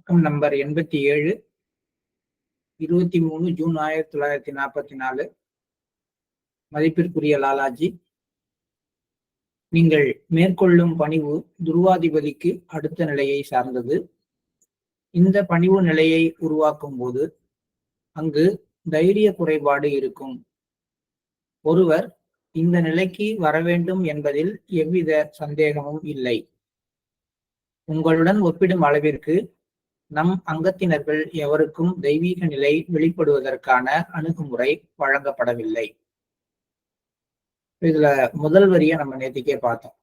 பக்கம் number 87, 23 June 1944. மதிப்பிற்குரிய லாலாஜி, நீங்கள் மேற்கொள்ளும் பணிவு துருவாதிபதிக்கு அடுத்த நிலையை சார்ந்தது. இந்த பணிவு நிலையை உருவாக்கும் போது அங்கு தைரிய குறைபாடு இருக்கும். ஒருவர் இந்த நிலைக்கு வர வேண்டும் என்பதில் எவ்வித சந்தேகமும் இல்லை. உங்களுடன் ஒப்பிடும் அளவிற்கு நம் அங்கத்தினர்கள் எவருக்கும் தெய்வீக நிலை வெளிப்படுவதற்கான அணுகுமுறை வழங்கப்படவில்லை. இதுல முதல் வரியை நம்ம நேத்திக்கே பார்த்தோம்.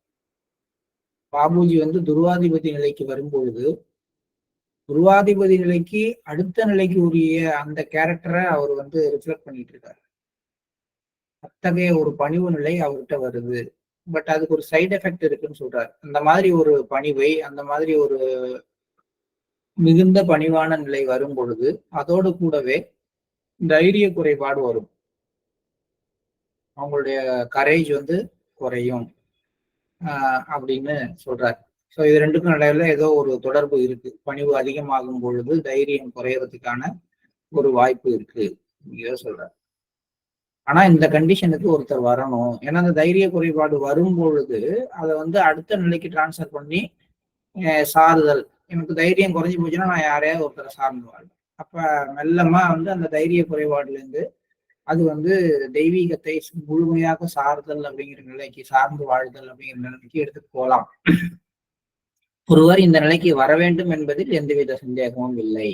பாபுஜி துருவாதிபதி நிலைக்கு வரும்பொழுது துருவாதிபதி நிலைக்கு அடுத்த நிலைக்கு உரிய அந்த கேரக்டரை அவர் ரிஃப்ளெக்ட் பண்ணிட்டு இருக்காரு. அத்தகைய ஒரு பணிவு நிலை அவர்கிட்ட வருது. பட் அதுக்கு ஒரு சைடு எஃபெக்ட் இருக்குன்னு சொல்றாரு. அந்த மாதிரி ஒரு பணிவை, அந்த மாதிரி ஒரு மிகுந்த பணிவான நிலை வரும் பொழுது அதோடு கூடவே தைரிய குறைபாடு வரும். அவங்களுடைய கரேஜ் குறையும் அப்படின்னு சொல்றாரு. ஸோ இது ரெண்டுக்கும் இடையில ஏதோ ஒரு தொடர்பு இருக்கு. பணிவு அதிகமாகும் பொழுது தைரியம் குறையறதுக்கான ஒரு வாய்ப்பு இருக்கு இதை சொல்றாரு. ஆனா இந்த கண்டிஷனுக்கு ஒருத்தர் வரணும். ஏன்னா அந்த தைரிய குறைபாடு வரும் பொழுது அதை அடுத்த நிலைக்கு டிரான்ஸ்ஃபர் பண்ணி சாறுதல். எனக்கு தைரியம் குறைஞ்சி போச்சுன்னா நான் யாரையாவது ஒருத்தரை சார்ந்து வாழ்வேன். அப்ப மெல்லமா அந்த தைரிய குறைபாடுல இருந்து அது தெய்வீகத்தை முழுமையாக சார்தல் அப்படிங்கிற நிலைக்கு, சார்ந்து வாழ்தல் அப்படிங்கிற நிலைக்கு எடுத்துட்டு போகலாம். ஒருவர் இந்த நிலைக்கு வர வேண்டும் என்பதில் எந்தவித சந்தேகமும் இல்லை.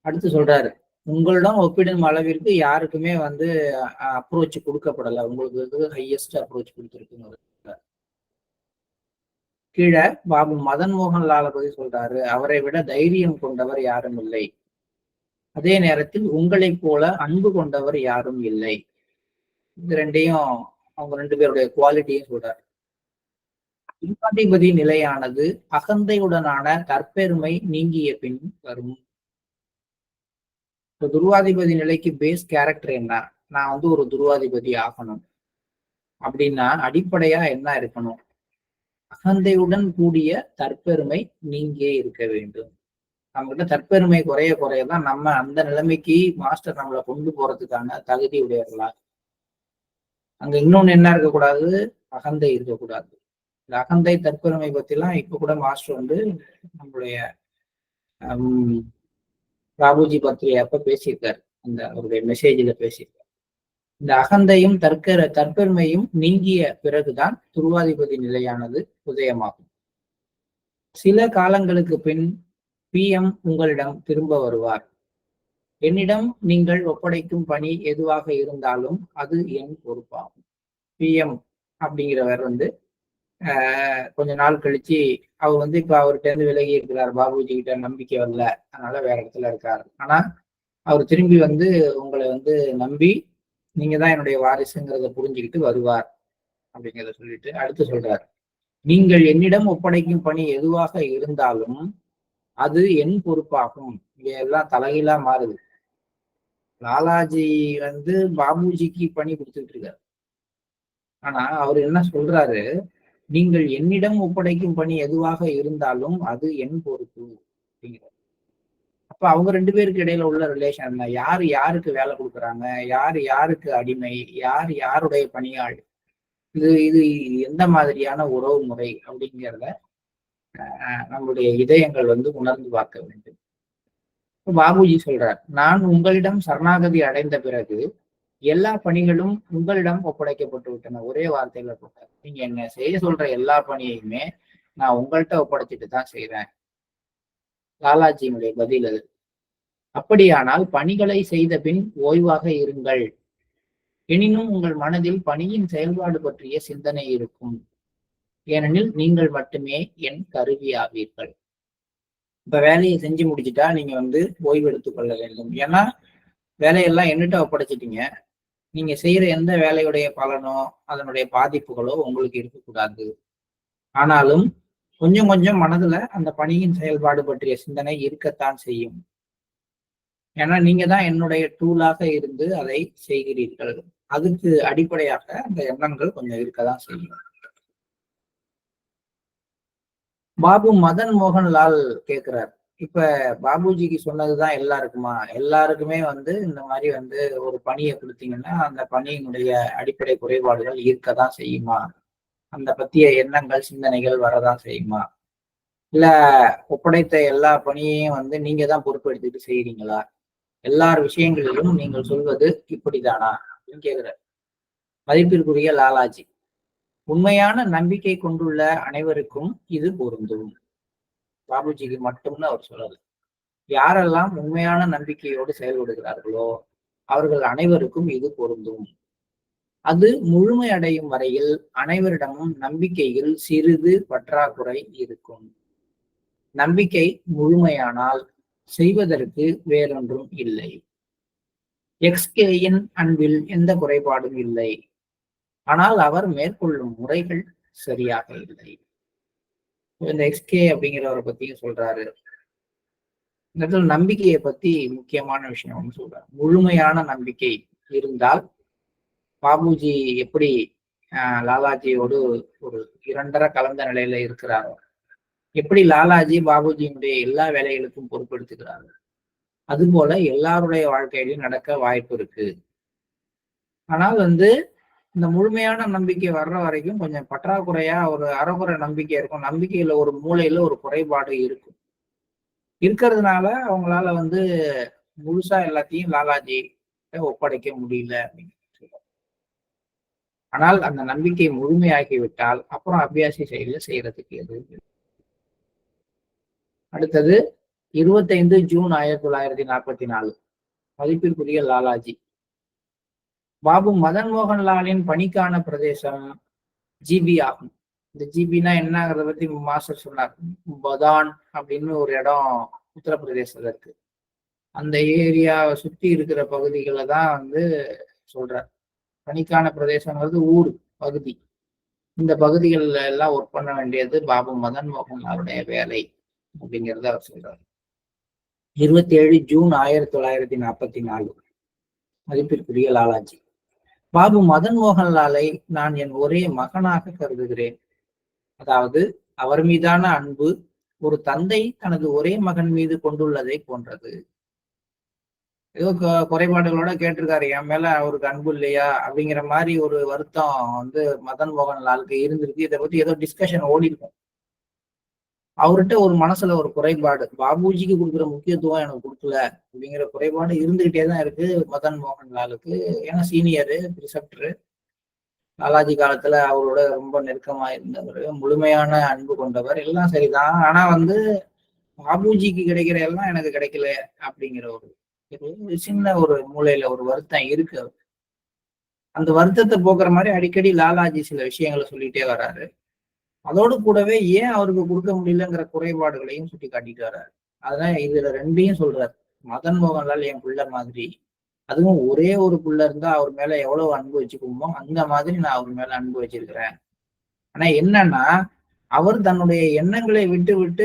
அடுத்து சொல்றாரு, உங்களிடம் ஒப்பிடும் அளவிற்கு யாருக்குமே அப்ரோச் கொடுக்கப்படலை. உங்களுக்கு ஹையஸ்ட் அப்ரோச் கொடுத்துருக்கு. கீழே பாபு மதன் மோகன் லாலை பத்தி சொல்றாரு, அவரை விட தைரியம் கொண்டவர் யாரும் இல்லை. அதே நேரத்தில் உங்களை போல அன்பு கொண்டவர் யாரும் இல்லை. இது ரெண்டையும் அவங்க ரெண்டு பேருடைய குவாலிட்டியும் சொல்றாரு. துருவாதிபதி நிலையானது அகந்தையுடனான தற்பெருமை நீங்கிய பின் வரும். துருவாதிபதி நிலைக்கு பேஸ் கேரக்டர் என்ன? நான் ஒரு துருவாதிபதி ஆகணும் அப்படின்னா அடிப்படையா என்ன இருக்கணும்? அகந்தையுடன் கூடிய தற்பெருமை நீங்கே இருக்க வேண்டும். நம்மகிட்ட தற்பெருமை குறைய குறையதான் நம்ம அந்த நிலைமைக்கு மாஸ்டர் நம்மளை கொண்டு போறதுக்கான தகுதி உடையவர்களா. அங்க இன்னொன்னு என்ன இருக்கக்கூடாது? அகந்தை இருக்கக்கூடாது. இந்த அகந்தை தற்பெருமை பத்திலாம் இப்ப கூட மாஸ்டர் நம்மளுடைய பாபுஜி பத்திரிகை அப்ப பேசியிருக்காரு. அந்த அவருடைய மெசேஜ்ல பேசியிருக்காரு. இந்த அகந்தையும் தற்பெருமையும் நீங்கிய பிறகுதான் துருவாதிபதி நிலையானது உதயமாகும். சில காலங்களுக்கு பின் PM உங்களிடம் திரும்ப வருவார். என்னிடம் நீங்கள் ஒப்படைக்கும் பணி எதுவாக இருந்தாலும் அது என் பொறுப்பாகும். PM அப்படிங்கிறவர் கொஞ்ச நாள் கழிச்சு அவர் இப்ப அவர்கிட்ட இருந்து விலகி இருக்கிறார். பாபுஜி கிட்ட நம்பிக்கை வரல, அதனால வேற இடத்துல இருக்காரு. ஆனா அவர் திரும்பி உங்களை நம்பி நீங்க தான் என்னுடைய வாரிசுங்கிறத புரிஞ்சுக்கிட்டு வருவார் அப்படிங்கிறத சொல்லிட்டு அடுத்து சொல்றாரு, நீங்கள் என்னிடம் ஒப்படைக்கும் பணி எதுவாக இருந்தாலும் அது என் பொறுப்பாகும். இங்க எல்லாம் தலைகீழா மாறுது. லாலாஜி பாபுஜிக்கு பணி கொடுத்துட்டு இருக்காரு. ஆனா அவர் என்ன சொல்றாரு, நீங்கள் என்னிடம் ஒப்படைக்கும் பணி எதுவாக இருந்தாலும் அது என் பொறுப்பு அப்படிங்கிறார். அப்ப அவங்க ரெண்டு பேருக்கு இடையில உள்ள ரிலேஷன் யாரு யாருக்கு வேலை கொடுக்குறாங்க, யாரு யாருக்கு அடிமை, யார் யாருடைய பணியாள், இது எந்த மாதிரியான உறவு முறை அப்படிங்கிறத நம்முடைய இதயங்கள் உணர்ந்து பார்க்க வேண்டும். பாபுஜி சொல்றார், நான் உங்களிடம் சரணாகதி அடைந்த பிறகு எல்லா பணிகளும் உங்களிடம் ஒப்படைக்கப்பட்டு விட்டன. ஒரே வார்த்தையில போட்டார், நீங்க என்ன செய்ய சொல்ற எல்லா பணியையுமே நான் உங்கள்கிட்ட ஒப்படைச்சிட்டு தான் செய்றேன். லாலாஜியினுடைய பதில் அது. அப்படியானால் பணிகளை செய்த பின் ஓய்வாக இருங்கள். எனினும் உங்கள் மனதில் பணியின் செயல்பாடு பற்றிய சிந்தனை இருக்கும். ஏனெனில் நீங்கள் மட்டுமே என் கருவி ஆவீர்கள். இப்ப வேலையை செஞ்சு முடிச்சுட்டா நீங்க ஓய்வு எடுத்துக் கொள்ள வேண்டும். ஏன்னா வேலையெல்லாம் என்னிட்ட ஒப்படைச்சிட்டீங்க. நீங்க செய்யற எந்த வேலையுடைய பலனோ அதனுடைய பாதிப்புகளோ உங்களுக்கு இருக்கக்கூடாது. ஆனாலும் கொஞ்சம் கொஞ்சம் மனதுல அந்த பணியின் செயல்பாடு பற்றிய சிந்தனை இருக்கத்தான் செய்யும். ஏன்னா நீங்க தான் என்னுடைய டூலாக இருந்து அதை செய்கிறீர்கள். அதுக்கு அடிப்படையாக அந்த எண்ணங்கள் கொஞ்சம் இருக்கதான் செய்யும். பாபு மதன் மோகன்லால் கேக்குறார், இப்ப பாபுஜிக்கு சொன்னதுதான் எல்லாருக்குமா? எல்லாருக்குமே இந்த மாதிரி ஒரு பணியை கொடுத்தீங்கன்னா அந்த பணியினுடைய அடிப்படை குறைபாடுகள் இருக்கதான் செய்யுமா? அந்த பத்திய எண்ணங்கள் சிந்தனைகள் வரதான் செய்யுமா? இல்ல ஒப்படைத்த எல்லா பணியையும் நீங்க தான் பொறுப்பெடுத்துட்டு செய்யறீங்களா? எல்லார் விஷயங்களிலும் நீங்கள் சொல்வது இப்படிதானா அப்படின்னு கேக்குறாரு. மதிப்பிற்குரிய லாலாஜி, உண்மையான நம்பிக்கை கொண்டுள்ள அனைவருக்கும் இது பொருந்தும். பாபுஜிக்கு மட்டும்னு அவர் சொல்லல. யாரெல்லாம் உண்மையான நம்பிக்கையோடு செயல்படுகிறார்களோ அவர்கள் அனைவருக்கும் இது பொருந்தும். அது முழுமை அடையும் வரையில் அனைவரிடமும் நம்பிக்கையில் சிறிது பற்றாக்குறை இருக்கும். நம்பிக்கை முழுமையானால் செய்வதற்கு வேறொன்றும் இல்லை. எக்ஸ்கேயின் அன்பில் எந்த குறைபாடும் இல்லை. ஆனால் அவர் மேற்கொள்ளும் முறைகள் சரியாக இல்லை. இந்த எக்ஸ்கே அப்படிங்கிறவரை பத்தியும் சொல்றாரு. இந்த இடத்துல நம்பிக்கையை பத்தி முக்கியமான விஷயம் சொல்றாரு. முழுமையான நம்பிக்கை இருந்தால் பாபுஜி எப்படி லாலாஜியோடு ஒரு இரண்டரை கலந்த நிலையில இருக்கிறாரோ, எப்படி லாலாஜி பாபுஜியினுடைய எல்லா வேலைகளுக்கும் பொறுப்பெடுத்துக்கிறாரு, அது போல எல்லாருடைய வாழ்க்கையிலும் நடக்க வாய்ப்பு இருக்கு. ஆனால் இந்த முழுமையான நம்பிக்கை வர்ற வரைக்கும் கொஞ்சம் பற்றாக்குறையா ஒரு அறகுறை நம்பிக்கை இருக்கும். நம்பிக்கையில ஒரு மூலையில ஒரு குறைபாடு இருக்கும். இருக்கிறதுனால அவங்களால முழுசா எல்லாத்தையும் லாலாஜி ஒப்படைக்க முடியல அப்படின்னு. ஆனால் அந்த நம்பிக்கை முழுமையாகிவிட்டால் அப்புறம் அபியாசி செயல செய்யறதுக்கு எது. அடுத்தது 25 ஜூன் 1944. மதிப்பிற்குரிய லாலாஜி, பாபு மதன் மோகன்லாலின் பணிக்கான பிரதேசம் ஜிபி ஆகும். இந்த ஜிபினா என்னங்கிறத பத்தி மாஸ்டர் சொன்னார். பதான் அப்படின்னு ஒரு இடம் உத்தரப்பிரதேசத்துல இருக்கு. அந்த ஏரியாவை சுற்றி இருக்கிற பகுதிகளை தான் சொல்றார். பணிக்கான பிரதேசங்கிறது ஊர் பகுதி. இந்த பகுதிகளில் எல்லாம் ஒர்க் பண்ண வேண்டியது பாபு மதன் மோகன்லாலுடைய வேலை அப்படிங்கிறத அவர் சொல்றாரு. 27 ஜூன் 1944. மதிப்பிற்குரிய லாலாஜி, பாபு மதன் மோகன்லாலை நான் என் ஒரே மகனாக கருதுகிறேன். அதாவது அவர் மீதான அன்பு ஒரு தந்தை தனது ஒரே மகன் மீது கொண்டுள்ளதை போன்றது. ஏதோ குறைபாடுகளோட கேட்டிருக்காரு, என் மேல அவருக்கு அன்பு இல்லையா அப்படிங்கிற மாதிரி ஒரு வருத்தம் மதன் மோகன்லாலுக்கு இருந்திருக்கு. இதை பத்தி ஏதோ டிஸ்கஷன் ஓடி இருக்கும். அவர்கிட்ட ஒரு மனசுல ஒரு குறைபாடு, பாபுஜிக்கு கொடுக்குற முக்கியத்துவம் எனக்கு கொடுக்கல அப்படிங்கிற குறைபாடு இருந்துகிட்டே தான் இருக்கு மதன் மோகன்லாலுக்கு. ஏன்னா சீனியரு, பிரிசப்டரு, லாலாஜி காலத்துல அவரோட ரொம்ப நெருக்கமா இருந்தவர், முழுமையான அன்பு கொண்டவர், எல்லாம் சரிதான். ஆனா பாபுஜிக்கு கிடைக்கிற எல்லாம் எனக்கு கிடைக்கல அப்படிங்கிற ஒரு சின்ன ஒரு மூலையில ஒரு வருத்தம் இருக்கு. அந்த வருத்தத்தை போக்குற மாதிரி அடிக்கடி லாலாஜி சில விஷயங்களை சொல்லிட்டே வர்றாரு. அதோடு கூடவே ஏன் அவருக்கு கொடுக்க முடியலங்கிற குறைபாடுகளையும் சுட்டி காட்டிட்டு வர்றாரு. அதான் இதுல ரெண்டையும் சொல்றாரு. மதன் மோகன்லால் என் பிள்ளை மாதிரி, அதுவும் ஒரே ஒரு பிள்ளை இருந்தா அவர் மேல எவ்வளவு அன்பு வச்சுக்குமோ அந்த மாதிரி நான் அவர் மேல அன்பு வச்சிருக்கிறேன். ஆனா என்னன்னா, அவர் தன்னுடைய எண்ணங்களை விட்டு விட்டு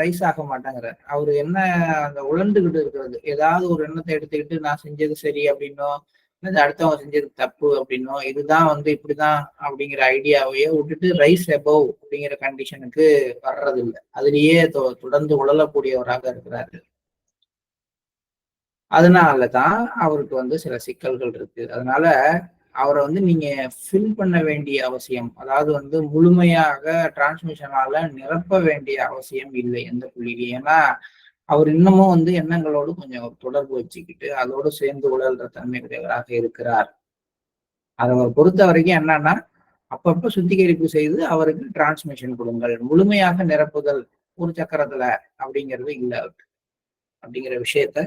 ரைஸ் ஆக மாட்டேங்கிறார். அவரு என்ன அந்த உழந்துகிட்டு இருக்கிறது, ஏதாவது ஒரு எண்ணத்தை எடுத்துக்கிட்டு நான் செஞ்சது சரி அப்படின்னோ, அடுத்தவங்க செஞ்சது தப்பு அப்படின்னோ, இதுதான் இப்படிதான் அப்படிங்கிற ஐடியாவையே விட்டுட்டு ரைஸ் அபவ் அப்படிங்கிற கண்டிஷனுக்கு வர்றது இல்லை. அதுலயே தொடர்ந்து உழலக்கூடியவராக இருக்கிறாரு. அதனாலதான் அவருக்கு சில சிக்கல்கள் இருக்கு. அதனால அவரை நீங்க ஃபில் பண்ண வேண்டிய அவசியம், அதாவது முழுமையாக டிரான்ஸ்மிஷனால நிரப்ப வேண்டிய அவசியம் இல்லை எந்த புள்ளியிலையும். ஏன்னா அவர் இன்னமும் எண்ணங்களோடு கொஞ்சம் தொடர்பு வச்சுக்கிட்டு அதோடு சேர்ந்து உழல்ற தன்மை உடையவராக இருக்கிறார். அதை அவர் பொறுத்த வரைக்கும் என்னன்னா, அப்பப்ப சுத்திகரிப்பு செய்து அவருக்கு டிரான்ஸ்மிஷன் கொடுங்கள். முழுமையாக நிரப்புதல் ஒரு சக்கரத்துல அப்படிங்கிறது இல்லை அப்படிங்கிற விஷயத்த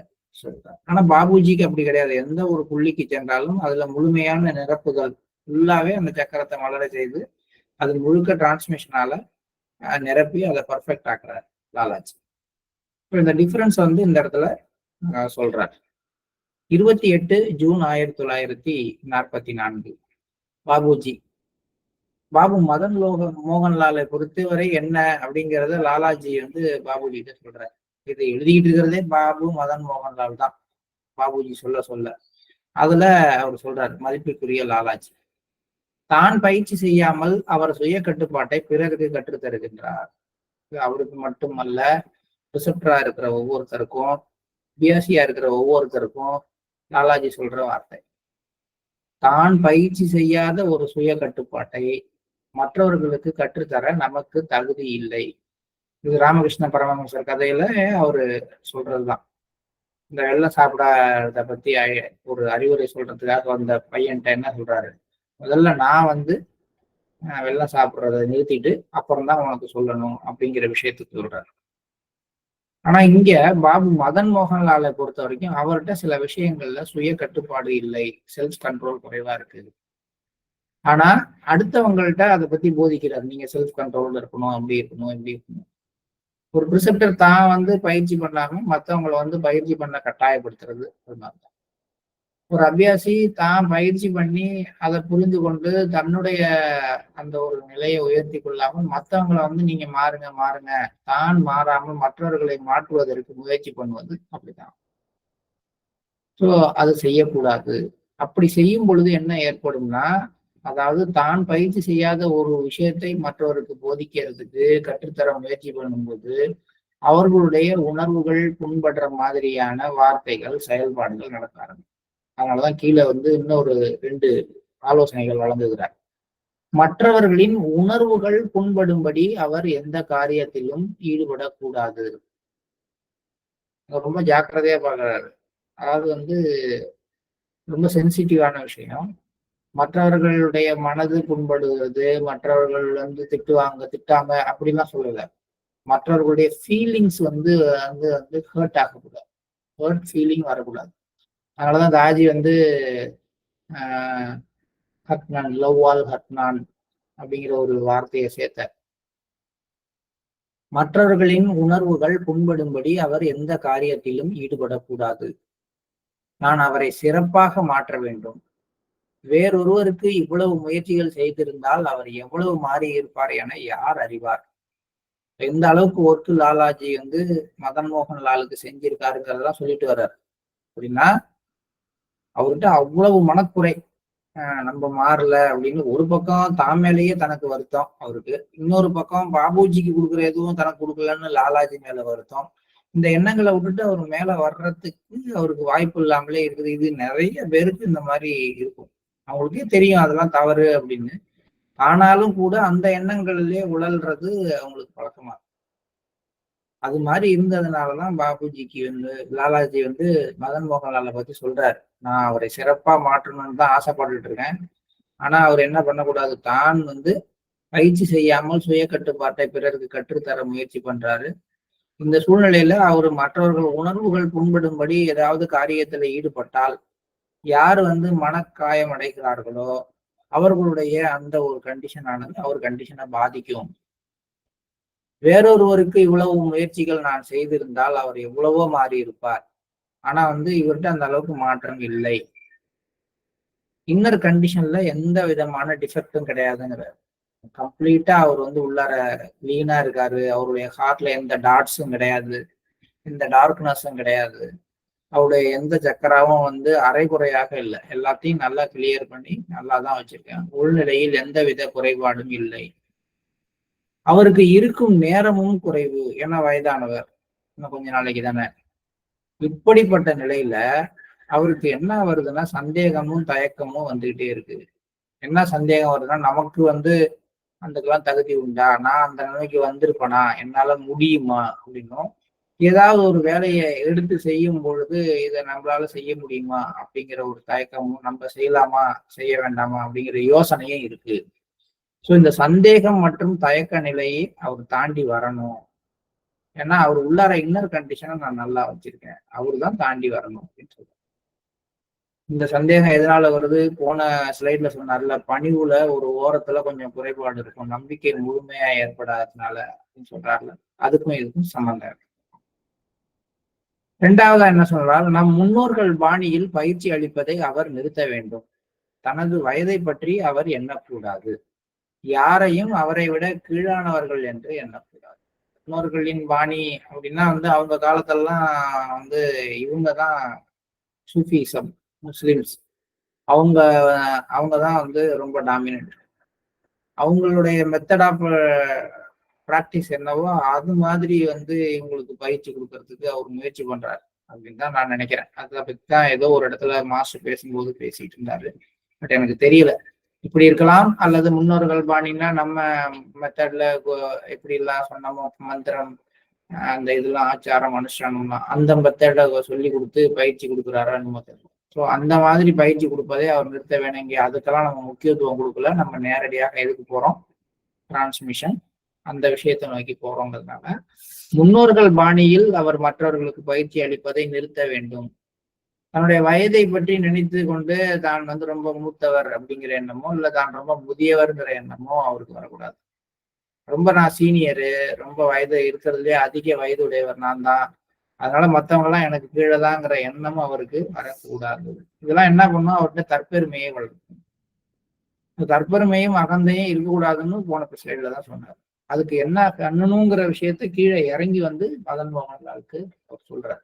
சொல்றார். ஆனா பாபுஜிக்கு அப்படி கிடையாது. எந்த ஒரு புள்ளிக்கு சென்றாலும் அதுல முழுமையான நிரப்புதல் ஃபுல்லாவே அந்த சக்கரத்தை மலர செய்து அது முழுக்க டிரான்ஸ்மிஷனால நிரப்பி அதை பர்ஃபெக்ட் ஆக்குறாரு லாலாஜி. இந்த டிஃபரன்ஸ் இந்த இடத்துல சொல்றார். 28 ஜூன் 1944. பாபுஜி, பாபு மதன் மோகன்லாலை பொறுத்தவரை என்ன அப்படிங்கிறத லாலாஜி பாபுஜி கிட்ட சொல்றாரு. இதை எழுதிக்கிட்டு இருக்கிறதே பாபு மதன் மோகன்லால் தான், பாபுஜி சொல்ல. அதுல அவர் சொல்றாரு, மதிப்பிற்குரிய லாலாஜி, தான் பயிற்சி செய்யாமல் அவர் சுய கட்டுப்பாட்டை பிறருக்கு கற்றுத் தருகின்றார். அவருக்கு மட்டுமல்ல, ரிசப்டரா இருக்கிற ஒவ்வொருத்தருக்கும், பியாசியா இருக்கிற ஒவ்வொருத்தருக்கும் லாலாஜி சொல்ற வார்த்தை. தான் பயிற்சி செய்யாத ஒரு சுய கட்டுப்பாட்டை மற்றவர்களுக்கு கற்றுத்தர நமக்கு தகுதி இல்லை. இது ராமகிருஷ்ண பரமஹம்சர் கதையில அவரு சொல்றதுதான். இந்த வெள்ளம் சாப்பிடாத பத்தி ஒரு அறிவுரை சொல்றதுக்காக வந்த பையன்ட்ட என்ன சொல்றாரு, முதல்ல நான் வந்து வெள்ளம் சாப்பிடுறத நிறுத்திட்டு அப்புறம் தான் உனக்கு சொல்லணும் அப்படிங்கிற விஷயத்துக்கு சொல்றாரு. ஆனா இங்க பாபு மதன் மோகன்லாலை பொறுத்த வரைக்கும் அவர்கிட்ட சில விஷயங்கள்ல சுய கட்டுப்பாடு இல்லை, செல்ஃப் கண்ட்ரோல் குறைவா இருக்கு. ஆனா அடுத்தவங்கள்ட்ட அதை பத்தி போதிக்கிறார், நீங்க செல்ஃப் கண்ட்ரோல் இருக்கணும், அப்படி இருக்கணும், இப்படி இருக்கணும். ஒரு ப்ரிசெப்டர் தான் வந்து பயிற்சி பண்ணாம மத்தவங்களை வந்து பயிற்சி பண்ண கட்டாயப்படுத்துறது அதனால. ஒரு அபியாசி தான் பயிற்சி பண்ணி அதை புரிந்து கொண்டு தன்னுடைய அந்த ஒரு நிலையை உயர்த்தி கொள்ளாமல் மற்றவங்களை வந்து நீங்க மாறுங்க மாறுங்க, தான் மாறாமல் மற்றவர்களை மாற்றுவதற்கு முயற்சி பண்ணுவது அப்படித்தான். ஸோ அது செய்யக்கூடாது. அப்படி செய்யும் பொழுது என்ன ஏற்படும்னா, அதாவது தான் பயிற்சி செய்யாத ஒரு விஷயத்தை மற்றவருக்கு போதிக்கிறதுக்கு கற்றுத்தர முயற்சி பண்ணும்போது அவர்களுடைய உணர்வுகள் புண்படுற மாதிரியான வார்த்தைகள், செயல்பாடுகள் நடக்க ஆரம்பிக்கும். அதனாலதான் கீழே வந்து இன்னொரு 2 ஆலோசனைகள் வழங்குகிறார். மற்றவர்களின் உணர்வுகள் புண்படும்படி அவர் எந்த காரியத்திலும் ஈடுபடக்கூடாது. ரொம்ப ஜாக்கிரதையா பார்க்கிறாரு. அதாவது வந்து ரொம்ப சென்சிட்டிவான விஷயம். மற்றவர்களுடைய மனது புண்படுவது, மற்றவர்கள் வந்து திட்டுவாங்க, திட்டாம அப்படிலாம் சொல்லல. மற்றவர்களுடைய ஃபீலிங்ஸ் வந்து வந்து வந்து ஹர்ட் ஆகக்கூடாது. ஹர்ட் ஃபீலிங் வரக்கூடாது. அதனாலதான் காஜி வந்து ஹட்னான், லவ் ஆல் ஹட்னான் அப்படிங்கிற ஒரு வார்த்தையை சேர்த்தார். மற்றவர்களின் உணர்வுகள் புண்படும்படி அவர் எந்த காரியத்திலும் ஈடுபடக்கூடாது. நான் அவரை சிறப்பாக மாற்ற வேண்டும். வேறொருவருக்கு இவ்வளவு முயற்சிகள் செய்திருந்தால் அவர் எவ்வளவு மாறி இருப்பார் என யார் அறிவார்? எந்த அளவுக்கு ஒர்க்கு லாலாஜி வந்து மதன் மோகன் லாலுக்கு செஞ்சிருக்காருங்கிறதெல்லாம் சொல்லிட்டு வர்றாரு. அப்படின்னா அவர்கிட்ட அவ்வளவு மனக்குறை, நம்ம மாறல அப்படின்னு ஒரு பக்கம் தான் மேலேயே தனக்கு வருத்தம் அவருக்கு, இன்னொரு பக்கம் பாபுஜிக்கு கொடுக்குற எதுவும் தனக்கு கொடுக்கலன்னு லாலாஜி மேல வருத்தம். இந்த எண்ணங்களை விட்டுட்டு அவர் மேல வர்றதுக்கு அவருக்கு வாய்ப்பு இல்லாமலே இருக்குது. இது நிறைய பேருக்கு இந்த மாதிரி இருக்கும். அவங்களுக்கே தெரியும் அதெல்லாம் தவறு அப்படின்னு. ஆனாலும் கூட அந்த எண்ணங்களிலே உழல்றது அவங்களுக்கு பழக்கமா. அது மாதிரி இருந்ததுனாலதான் பாபுஜிக்கு வந்து லாலாஜி வந்து மதன் மோகன்லாலை பத்தி சொல்றாரு, நான் அவரை சிறப்பா மாற்றணும்னு தான் ஆசைப்பட்டுட்டு இருக்கேன். ஆனா அவர் என்ன பண்ணக்கூடாது, தான் வந்து பயிற்சி செய்யாமல் சுய கட்டுப்பாட்டை பிறருக்கு கற்றுத்தர முயற்சி பண்றாரு. இந்த சூழ்நிலையில அவர் மற்றவர்கள் உணர்வுகள் புண்படும்படி ஏதாவது காரியத்துல ஈடுபட்டால் யார் வந்து மனக்காயம் அடைகிறார்களோ அவர்களுடைய அந்த ஒரு கண்டிஷன் ஆனது அவர் கண்டிஷனை பாதிக்கும். வேறொருவருக்கு இவ்வளவு முயற்சிகள் நான் செய்திருந்தால் அவர் எவ்வளவோ மாறி இருப்பார். ஆனா வந்து இவர்கிட்ட அந்த அளவுக்கு மாற்றம் இல்லை. இன்னர் கண்டிஷன்ல எந்த விதமான டிஃபெக்டும் கிடையாதுங்கிறார். கம்ப்ளீட்டா அவர் வந்து உள்ளார கிளீனா இருக்காரு. அவருடைய ஹார்ட்ல எந்த டாட்ஸும் கிடையாது, எந்த டார்க்னஸும் கிடையாது. அவருடைய எந்த சக்கராவும் வந்து அரைகுறையாக இல்லை. எல்லாத்தையும் நல்லா கிளியர் பண்ணி நல்லா தான் வச்சிருக்கேன். உள்நிலையில் எந்த வித குறைபாடும் இல்லை. அவருக்கு இருக்கும் நேரமும் குறைவு, ஏன்னா வயதானவர், இன்னும் கொஞ்ச நாளைக்கு தானே. இப்படிப்பட்ட நிலையில அவருக்கு என்ன வருதுன்னா சந்தேகமும் தயக்கமும் வந்துகிட்டே இருக்கு. என்ன சந்தேகம் வருதுன்னா, நமக்கு வந்து அதுக்கெல்லாம் தகுதி உண்டா, நான் அந்த நிலைமைக்கு வந்திருப்பேனா, என்னால முடியுமா அப்படின்னும், ஏதாவது ஒரு வேலையை எடுத்து செய்யும் பொழுது இதை நம்மளால செய்ய முடியுமா அப்படிங்கிற ஒரு தயக்கமும், நம்ம செய்யலாமா செய்ய வேண்டாமா அப்படிங்கிற யோசனையும் இருக்கு. ஸோ இந்த சந்தேகம் மற்றும் தயக்க நிலையை அவர் தாண்டி வரணும். ஏன்னா அவர் உள்ளார இன்னர் கண்டிஷனை நான் நல்லா வச்சிருக்கேன், அவரு தான் தாண்டி வரணும் அப்படின்னு சொல்றாரு. இந்த சந்தேகம் எதனால வருது, போன ஸ்லைட்ல சொன்னார்ல, பணிவுல ஒரு ஓரத்துல கொஞ்சம் குறைபாடு இருக்கும், நம்பிக்கை முழுமையா ஏற்படாததுனால அப்படின்னு சொல்றாருல, அதுக்கும் இதுக்கும் சம்பந்தம் இருக்கு. இரண்டாவதா என்ன சொல்றாரு, நம் முன்னோர்கள் பாணியில் பயிற்சி அளிப்பதை அவர் நிறுத்த வேண்டும். தனது வயதை பற்றி அவர் எண்ணக்கூடாது. யாரையும் அவரை விட கீழானவர்கள் என்று எண்ணக்கூடாது. முன்னோர்களின் பாணி அப்படின்னா வந்து அவங்க காலத்தெல்லாம் வந்து இவங்கதான் சூஃபிசம், முஸ்லிம்ஸ், அவங்க அவங்கதான் வந்து ரொம்ப டாமினன்ட். அவங்களுடைய மெத்தட் ஆஃப் பிராக்டிஸ் என்னவோ அது மாதிரி வந்து இவங்களுக்கு பயிற்சி கொடுக்கறதுக்கு அவர் முயற்சி பண்றாரு அப்படின்னு தான் நான் நினைக்கிறேன். அதை பத்தி தான் ஏதோ ஒரு இடத்துல மாஸ்டர் பேசும்போது பேசிட்டு இருந்தாரு. பட் எனக்கு தெரியல, இப்படி இருக்கலாம். அல்லது முன்னோர்கள் பாணின்னா நம்ம மெத்தட்ல எப்படி எல்லாம் சொன்னமோ மந்திரம் அந்த இதெல்லாம் ஆச்சாரம் அனுஷ்டானம்லாம் அந்த மெத்தட சொல்லி கொடுத்து பயிற்சி கொடுக்குறாரா நம்ம தெரியல. ஸோ அந்த மாதிரி பயிற்சி கொடுப்பதே அவர் நிறுத்த வேணுங்க. அதுக்கெல்லாம் நம்ம முக்கியத்துவம் கொடுக்கல. நம்ம நேரடியாக எதுக்கு போறோம், டிரான்ஸ்மிஷன் அந்த விஷயத்தை நோக்கி போறோங்கிறதுனால முன்னோர்கள் பாணியில் அவர் மற்றவர்களுக்கு பயிற்சி அளிப்பதை நிறுத்த வேண்டும். தன்னுடைய வயதை பற்றி நினைத்து கொண்டு தான் வந்து ரொம்ப மூத்தவர் அப்படிங்கிற எண்ணமோ இல்ல தான் ரொம்ப முதியவர்ங்கிற எண்ணமோ அவருக்கு வரக்கூடாது. ரொம்ப நான் சீனியரு, ரொம்ப வயது இருக்கிறதுலே அதிக வயது உடையவர் நான் தான், அதனால மத்தவங்க எல்லாம் எனக்கு கீழே தாங்கிற எண்ணமும் அவருக்கு வரக்கூடாது. இதெல்லாம் என்ன பண்ணும், அவர்கிட்ட தற்பெருமையை வளர்க்கும். தற்பெருமையும் அகந்தையும் இருக்கக்கூடாதுன்னு போன ஸ்லைட்ல தான் சொன்னார். அதுக்கு என்ன பண்ணணுங்கிற விஷயத்த கீழே இறங்கி வந்து மதன் மோகன்லாலுக்கு அவர் சொல்றாரு.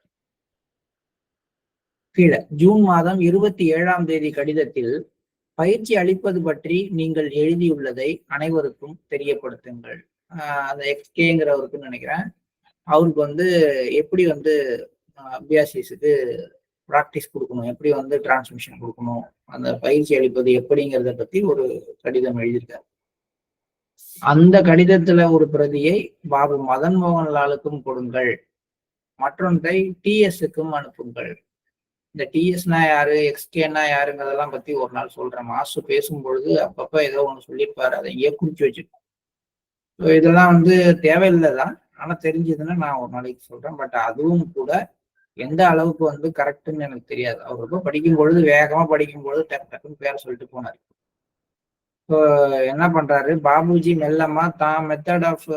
கீழே ஜூன் மாதம் 27ஆம் தேதி கடிதத்தில் பயிற்சி அளிப்பது பற்றி நீங்கள் எழுதியுள்ளதை அனைவருக்கும் தெரியப்படுத்துங்கள். அந்த எக்ஸ்கேங்கிறவருக்கு நினைக்கிறேன், அவருக்கு வந்து எப்படி வந்து அபியாசிஸுக்கு ப்ராக்டிஸ் கொடுக்கணும், எப்படி வந்து டிரான்ஸ்மிஷன் கொடுக்கணும், அந்த பயிற்சி அளிப்பது எப்படிங்கிறத பத்தி ஒரு கடிதம் எழுதியிருக்காரு. அந்த கடிதத்துல ஒரு பிரதியை பாபு மதன் மோகன்லாலுக்கும் கொடுங்கள், மற்றொன்றை டிஎஸ்க்கும் அனுப்புங்கள். இந்த டிஎஸ்னா யாரு, எக்ஸ்கேனா யாருங்கிறதெல்லாம் பத்தி ஒரு நாள் சொல்றேன். மாஸ்டர் பேசும்பொழுது அப்பப்ப ஏதோ ஒண்ணு சொல்லியிருப்பாரு, அதை இங்கே குறிச்சு வச்சிருக்கோம். இதெல்லாம் வந்து தேவையில்லைதான், ஆனா தெரிஞ்சதுன்னா நான் ஒரு நாளைக்கு சொல்றேன். பட் அதுவும் கூட எந்த அளவுக்கு வந்து கரெக்டுன்னு எனக்கு தெரியாது. அவர் ரொம்ப படிக்கும் பொழுது வேகமா படிக்கும் பொழுது டக்கு டக்குன்னு பேர சொல்லிட்டு போனார். இப்போ என்ன பண்றாரு பாபுஜி, மெல்லமா தான் மெத்தட் ஆஃப்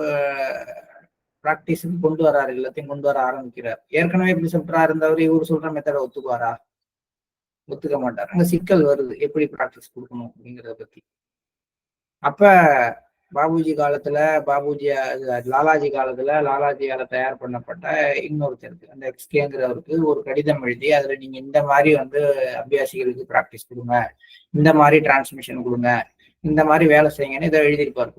ப்ராக்டிஸுக்கு கொண்டு வராரு, எல்லாத்தையும் கொண்டு வர ஆரம்பிக்கிறார். ஏற்கனவே பிரிசெப்டரா இருந்தவர் இவர் சொல்ற மெத்தடை ஒத்துக்குவாரா? ஒத்துக்க மாட்டார். அங்க சிக்கல் வருது, எப்படி ப்ராக்டிஸ் கொடுக்கணும் அப்படிங்கிறத பத்தி. அப்ப பாபுஜி காலத்துல லாலாஜி காலத்துல லாலாஜியால தயார் பண்ணப்பட்ட இன்னொருத்தருக்கு அந்த எக்ஸ்கேங்கிறவருக்கு ஒரு கடிதம் எழுதி அதுல நீங்க இந்த மாதிரி வந்து அபியாசிகளுக்கு ப்ராக்டிஸ் கொடுங்க, இந்த மாதிரி டிரான்ஸ்மிஷன் கொடுங்க, இந்த மாதிரி வேலை செய்யுங்கன்னு இதை எழுதியிருப்பாரு.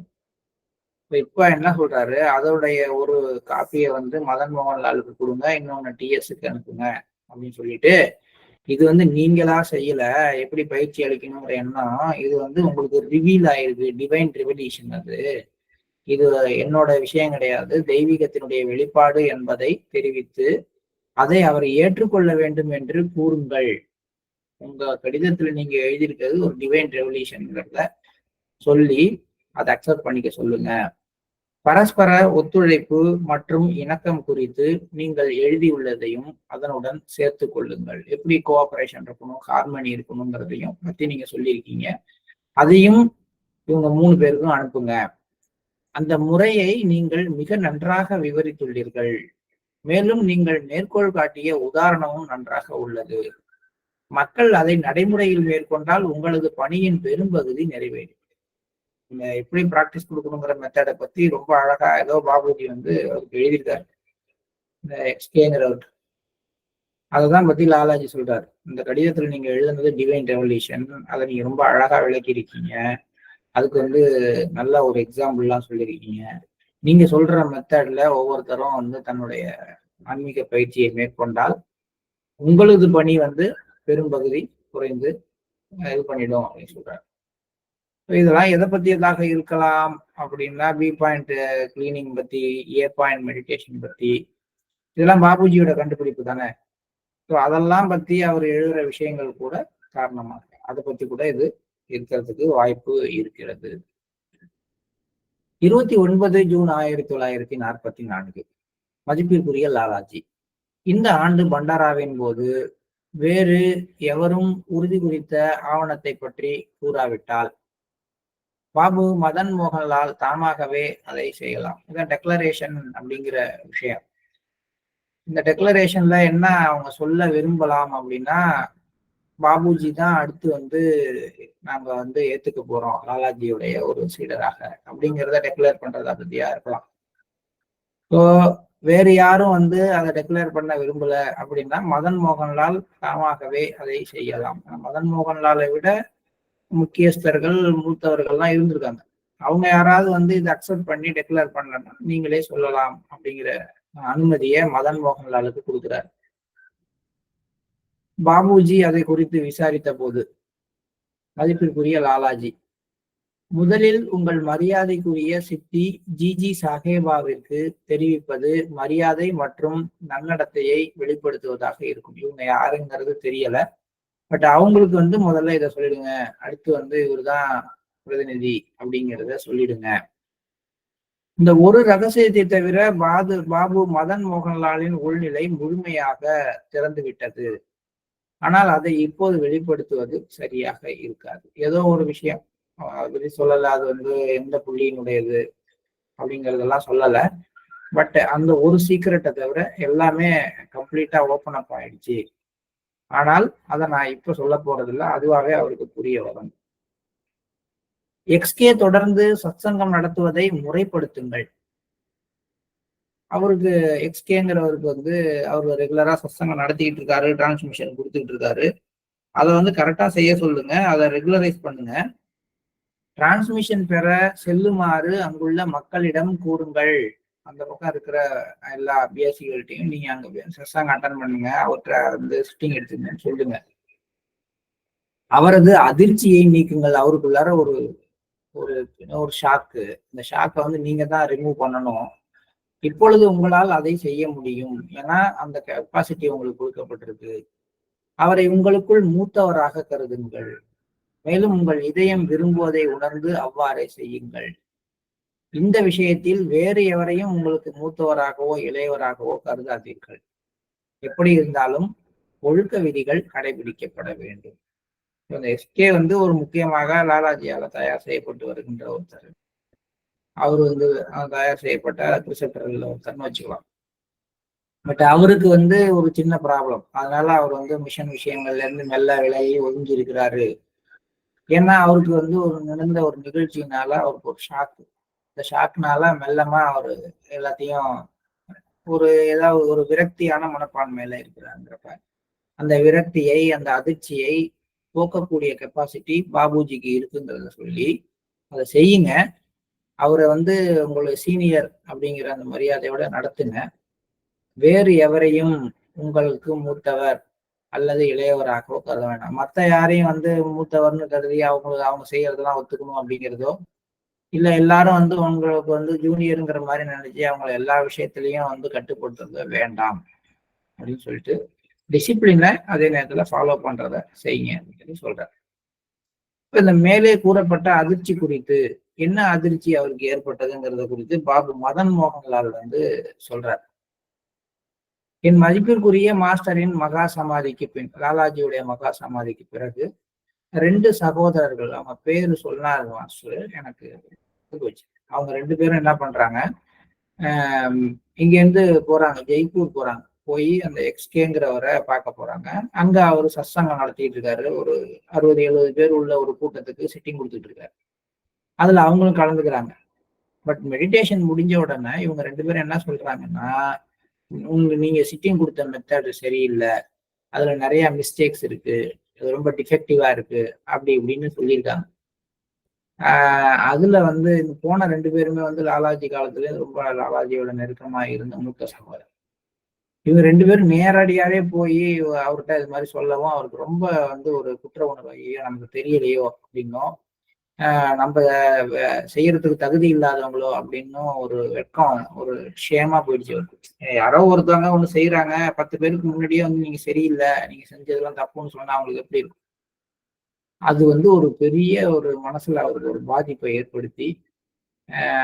இப்ப என்ன சொல்றாரு, அதோடைய ஒரு காப்பியை வந்து மதன் மோகன்லாலுக்கு கொடுங்க, இன்னொன்னு டிஎஸ்க்கு அனுப்புங்க அப்படின்னு சொல்லிட்டு, இது வந்து நீங்களா செய்யல, எப்படி பயிற்சி அளிக்கணுங்கிற எண்ணம் இது வந்து உங்களுக்கு ரிவீல் ஆயிருக்கு, டிவைன் ரிவல்யூஷன். அது இது என்னோட விஷயம் கிடையாது, தெய்வீகத்தினுடைய வெளிப்பாடு என்பதை தெரிவித்து அதை அவர் ஏற்றுக்கொள்ள வேண்டும் என்று கூறுங்கள். உங்க கடிதத்துல நீங்க எழுதியிருக்கிறது ஒரு டிவைன் ரெவல்யூஷன்ங்கிறத சொல்லி அதை அக்செப்ட் பண்ணிக்க சொல்லுங்க. பரஸ்பர ஒத்துழைப்பு மற்றும் இணக்கம் குறித்து நீங்கள் எழுதியுள்ளதையும் அதனுடன் சேர்த்து கொள்ளுங்கள். எப்படி கோஆபரேஷன் இருக்கணும், ஹார்மனி இருக்கணுங்கிறதையும் பத்தி நீங்க சொல்லியிருக்கீங்க. அதையும் இவங்க 3 பேருக்கும் அனுப்புங்க. அந்த முறையை நீங்கள் மிக நன்றாக விவரித்துள்ளீர்கள். மேலும் நீங்கள் மேற்கோள் காட்டிய உதாரணமும் நன்றாக உள்ளது. மக்கள் அதை நடைமுறையில் மேற்கொண்டால் உங்களது பணியின் பெரும்பகுதி நிறைவேறும். எப்படி பிராக்டிஸ் கொடுக்கணுங்கிற மெத்தடை பத்தி ரொம்ப அழகா ஏதோ பாபுஜி வந்து அவருக்கு எழுதியிருக்காரு, இந்த எக்ஸ்கேங்கிறவர். அதைதான் பத்தி லாலாஜி சொல்றாரு. இந்த கடிதத்துல நீங்க எழுதுனது டிவைன் ரெவல்யூஷன், அதை நீங்க ரொம்ப அழகா விளக்கியிருக்கீங்க, அதுக்கு வந்து நல்ல ஒரு எக்ஸாம்பிள்லாம் சொல்லியிருக்கீங்க. நீங்க சொல்ற மெத்தட்ல ஒவ்வொருத்தரும் வந்து தன்னுடைய ஆன்மீக பயிற்சியை மேற்கொண்டால் உங்களது பணி வந்து பெரும்பகுதி குறைந்து இது பண்ணிடும் அப்படின்னு சொல்றாரு. இதெல்லாம் எதை பத்தியதாக இருக்கலாம் அப்படின்னா, பி பாயிண்ட் கிளீனிங் பத்தி, ஏ பாயிண்ட் மெடிடேஷன் பத்தி, இதெல்லாம் பாபுஜியோட கண்டுபிடிப்பு தானே. ஸோ அதெல்லாம் பத்தி அவர் எழுதுற விஷயங்கள் கூட காரணமாக அதை பத்தி கூட இது இருக்கிறதுக்கு வாய்ப்பு இருக்கிறது. 29 ஜூன் 1944. மதிப்பிற்குரிய லாலாஜி, இந்த ஆண்டு பண்டாராவின் போது வேறு எவரும் உறுதி குறித்த ஆவணத்தை பற்றி கூறாவிட்டால் பாபு மதன் மோகன்லால் தாமாகவே அதை செய்யலாம். இதான் டெக்ளரேஷன் அப்படிங்கிற விஷயம். இந்த டெக்ளரேஷன்ல என்ன அவங்க சொல்ல விரும்பலாம் அப்படின்னா, பாபுஜி தான் அடுத்து வந்து நாங்க வந்து ஏத்துக்க போறோம் லாலாஜியுடைய ஒரு சீடராக அப்படிங்கிறத டெக்ளேர் பண்றதா பத்தியா இருக்கலாம். ஸோ வேறு யாரும் வந்து அதை டெக்ளேர் பண்ண விரும்பல அப்படின்னா மதன் மோகன்லால் தாமாகவே அதை செய்யலாம். மதன் மோகன்லாலை விட முக்கியஸ்தர்கள் மூத்தவர்கள்லாம் இருந்திருக்காங்க. அவங்க யாராவது வந்து இதை அக்செப்ட் பண்ணி டெக்ளேர் பண்ணலன்னா நீங்களே சொல்லலாம் அப்படிங்கிற அனுமதியை மதன் மோகன்லாலுக்கு கொடுக்குறாரு. பாபுஜி அதை குறித்து விசாரித்த போது, மதிப்பிற்குரிய லாலாஜி, முதலில் உங்கள் மரியாதைக்குரிய சித்தி ஜிஜி சாஹேபாவிற்கு தெரிவிப்பது மரியாதை மற்றும் நன்னடத்தையை வெளிப்படுத்துவதாக இருக்கும். இவங்க யாருங்கிறது தெரியல, பட் அவங்களுக்கு வந்து முதல்ல இதை சொல்லிடுங்க, அடுத்து வந்து இவருதான் பிரதிநிதி அப்படிங்கிறத சொல்லிடுங்க. இந்த ஒரு ரகசியத்தை தவிர பாபு மதன் மோகன்லாலின் உள்நிலை முழுமையாக திறந்து விட்டது. ஆனால் அதை இப்போது வெளிப்படுத்துவது சரியாக இருக்காது. ஏதோ ஒரு விஷயம் அப்படி சொல்லல, அது வந்து எந்த புள்ளியினுடையது அப்படிங்கறதெல்லாம் சொல்லல. பட் அந்த ஒரு சீக்கிரட்டை தவிர எல்லாமே கம்ப்ளீட்டா ஓப்பன் அப் ஆயிடுச்சு. ஆனால் அதை நான் இப்ப சொல்ல போறதில்லை, அதுவாகவே அவருக்கு புரிய வரும். எக்ஸ்கே தொடர்ந்து சத்சங்கம் நடத்துவதை முறைப்படுத்துங்கள். அவருக்கு எக்ஸ்கேங்கிறவருக்கு வந்து அவர் ரெகுலரா சத்சங்கம் நடத்திக்கிட்டு இருக்காரு, டிரான்ஸ்மிஷன் கொடுத்துக்கிட்டு இருக்காரு. அதை வந்து கரெக்டா செய்ய சொல்லுங்க, அதை ரெகுலரைஸ் பண்ணுங்க. டிரான்ஸ்மிஷன் பெற செல்லுமாறு அங்குள்ள மக்களிடம் கூறுங்கள். அந்த பக்கம் இருக்கிற எல்லா பிஎஸ்சிகள்கிட்டையும் நீங்க அங்க சத்சங்கம் அட்டன் பண்ணுங்க, அவர்கிட்ட வந்து சிட்டிங் எடுத்துங்கன்னு சொல்லுங்க. அவரது அதிர்ச்சியை நீக்குங்கள். அவருக்குள்ளார ஒரு ஒரு ஒரு ஷாக்கு, இந்த ஷாக்கை வந்து நீங்க தான் ரிமூவ் பண்ணணும். இப்பொழுது உங்களால் அதை செய்ய முடியும், ஏன்னா அந்த கெப்பாசிட்டி உங்களுக்கு கொடுக்கப்பட்டிருக்கு. அவரை உங்களுக்குள் மூத்தவராக கருதுங்கள், மேலும் உங்கள் இதயம் விரும்புவதை உணர்ந்து அவ்வாறே செய்யுங்கள். இந்த விஷயத்தில் வேறு எவரையும் உங்களுக்கு மூத்தவராகவோ இளையவராகவோ கருதாதீர்கள். எப்படி இருந்தாலும் ஒழுக்க விதிகள் கடைபிடிக்கப்பட வேண்டும். இந்த எஸ்கே வந்து ஒரு முக்கியமாக லாலாஜியால தயார் செய்யப்பட்டு வருகின்ற ஒருத்தர். அவர் வந்து தயார் செய்யப்பட்ட பிரிசெப்டர்கள் ஒருத்தர்னு வச்சுக்கலாம். பட் அவருக்கு வந்து ஒரு சின்ன ப்ராப்ளம், அதனால அவர் வந்து மிஷன் விஷயங்கள்ல இருந்து மெல்ல விலகி ஒதுங்கி இருக்கிறாரு. ஏன்னா அவருக்கு வந்து ஒரு நடந்த ஒரு நிகழ்ச்சினால அவருக்கு ஒரு ஷாக்கு. இந்த ஷாக்னால மெல்லமா அவர் எல்லாத்தையும் ஒரு ஏதாவது ஒரு விரக்தியான மனப்பான்மையில இருக்கிறாங்கிறப்ப அந்த விரக்தியை, அந்த அதிர்ச்சியை போக்கக்கூடிய கெப்பாசிட்டி பாபுஜிக்கு இருக்குங்கிறத சொல்லி அதை செய்யுங்க. அவரை வந்து உங்களுடைய சீனியர் அப்படிங்கிற அந்த மரியாதையோட நடத்துங்க. வேறு எவரையும் உங்களுக்கு மூத்தவர் அல்லது இளையவராகவோ கருத வேண்டாம். மற்ற யாரையும் வந்து மூத்தவர்னு கருதி அவங்க செய்யறதெல்லாம் ஒத்துக்கணும் அப்படிங்கிறதோ, இல்ல எல்லாரும் வந்து உங்களுக்கு வந்து ஜூனியருங்கிற மாதிரி நினைச்சு அவங்கள எல்லா விஷயத்திலையும் வந்து கட்டுப்படுத்துறது வேண்டாம் அப்படின்னு சொல்லிட்டு டிசிப்ளினை அதே நேரத்துல ஃபாலோ பண்றத செய்யுங்க அப்படின்னு சொல்றாரு. இந்த மேலே கூறப்பட்ட அதிர்ச்சி குறித்து, என்ன அதிர்ச்சி அவருக்கு ஏற்பட்டதுங்கிறத குறித்து பாபு மதன் மோகன்லால் வந்து சொல்றார். என் மதிப்பிற்குரிய மாஸ்டரின் மகா சமாதிக்கு பின், லாலாஜியுடைய மகா சமாதிக்கு பிறகு 2 சகோதரர்கள், அவங்க பேரு சொன்னாரு மாஸ்டர், எனக்கு வச்சு அவங்க 2 பேரும் என்ன பண்றாங்க, இங்க இருந்து போறாங்க, ஜெய்ப்பூர் போறாங்க. போய் அந்த எக்ஸ்கேங்கிறவரை பார்க்க போறாங்க. அங்க அவர் சத்சங்கம் நடத்திட்டு இருக்காரு. ஒரு 60-70 பேர் உள்ள ஒரு கூட்டத்துக்கு சிட்டிங் கொடுத்துட்டு இருக்காரு. அதுல அவங்களும் கலந்துக்கிறாங்க. பட் மெடிடேஷன் முடிஞ்ச உடனே இவங்க 2 பேரும் என்ன சொல்றாங்கன்னா, நீங்க சிட்டிங் கொடுத்த மெத்தட் சரியில்லை, அதுல நிறைய மிஸ்டேக்ஸ் இருக்கு, அது ரொம்ப டிஃபெக்டிவா இருக்கு, அப்படி இப்படின்னு சொல்லியிருக்காங்க. அதுல வந்து போன 2 பேருமே வந்து லாலாஜி காலத்துல ரொம்ப லாலாஜியோட நெருக்கமா இருந்த மூத்த சகோதரர். இவங்க 2 பேரும் நேரடியாவே போய் அவர்கிட்ட இது மாதிரி சொல்லவும் அவருக்கு ரொம்ப வந்து ஒரு குற்ற உணர்வு, ஐயோ நமக்கு தெரியலையோ அப்படின்னும், நம்ம செய்யறதுக்கு தகுதி இல்லாதவங்களோ அப்படின்னும் ஒரு வெட்கம், ஒரு ஷேமா போயிடுச்சு அவருக்கு. யாரோ ஒருத்தவங்க ஒண்ணு செய்யறாங்க, 10 பேருக்கு முன்னாடியே வந்து நீங்க சரியில்லை, நீங்க செஞ்சதெல்லாம் தப்புன்னு சொன்னா அவங்களுக்கு எப்படி இருக்கும். அது வந்து ஒரு பெரிய ஒரு மனசுல அவருக்கு ஒரு பாதிப்பை ஏற்படுத்தி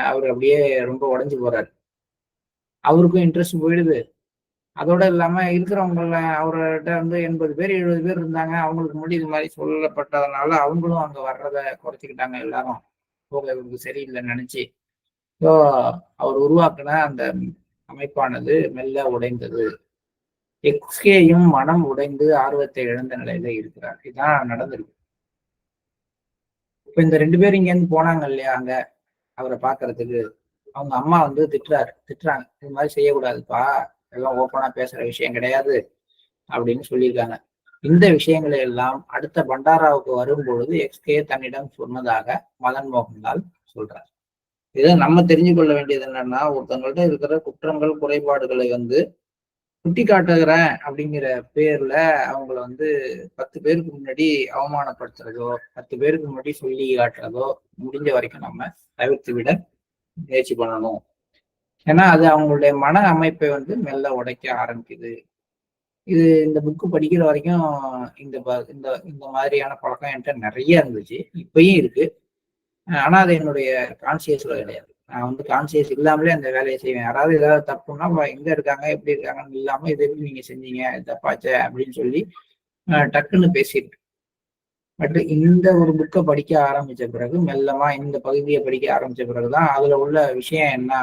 அவர் அப்படியே ரொம்ப உடஞ்சு போறாரு. அவருக்கும் இன்ட்ரெஸ்ட் போயிடுது. அதோட இல்லாம இருக்கிறவங்கள அவர்கிட்ட வந்து 80 பேர் 70 பேர் இருந்தாங்க, அவங்களுக்கு முன்னாடி இது மாதிரி சொல்லப்பட்டதுனால அவங்களும் அங்க வர்றதை குறைச்சிக்கிட்டாங்க எல்லாரும், போக இவருக்கு சரியில்லைன்னு நினைச்சு. ஸோ அவர் உருவாக்குன அந்த அமைப்பானது மெல்ல உடைந்தது. எக்ஸ்கேயும் மனம் உடைந்து ஆர்வத்தை இழந்த நிலையில இருக்கிறார். இதுதான் நடந்திருக்கு. இப்ப இந்த 2 பேரும் இங்க இருந்து போனாங்க இல்லையா அங்க அவரை பாக்குறதுக்கு, அவங்க அம்மா வந்து திட்டுறாங்க, இது மாதிரி செய்யக்கூடாதுப்பா, எல்லாம் ஓப்பனா பேசுற விஷயம் கிடையாது அப்படின்னு சொல்லியிருக்காங்க. இந்த விஷயங்களை எல்லாம் அடுத்த பண்டாராவுக்கு வரும்பொழுது எக்ஸ்கே தன்னிடம் சொன்னதாக மதன் மோகன்லால் சொல்றார். இதை நம்ம தெரிஞ்சு கொள்ள வேண்டியது என்னன்னா, ஒருத்தவங்கள்ட்ட இருக்கிற குற்றங்கள் குறைபாடுகளை சுட்டி காட்டுகிறேன் அப்படிங்கிற பேர்ல அவங்கள 10 பேருக்கு முன்னாடி அவமானப்படுத்துறதோ 10 பேருக்கு முன்னாடி சொல்லி காட்டுறதோ முடிஞ்ச வரைக்கும் நம்ம தவிர்த்து விட முயற்சி பண்ணணும். ஏன்னா அது அவங்களுடைய மன அமைப்பை மெல்ல உடைக்க ஆரம்பிக்குது. இது இந்த புக்கு படிக்கிற வரைக்கும் இந்த இந்த இந்த மாதிரியான பழக்கம் என்கிட்ட நிறைய இருந்துச்சு, இப்பயும் இருக்கு. ஆனா அது என்னுடைய கான்சியஸ்ல கிடையாது. நான் கான்சியஸ் இல்லாமலே அந்த வேலையை செய்வேன். யாராவது ஏதாவது தப்புன்னா எங்க இருக்காங்க எப்படி இருக்காங்கன்னு இல்லாம இதை எப்படி நீங்க செஞ்சீங்க தப்பாச்ச அப்படின்னு சொல்லி டக்குன்னு பேசிட்டு. பட் இந்த ஒரு புக்கை படிக்க ஆரம்பிச்ச பிறகு மெல்லமா இந்த பகுதியை படிக்க ஆரம்பிச்ச பிறகுதான் அதுல உள்ள விஷயம் என்ன,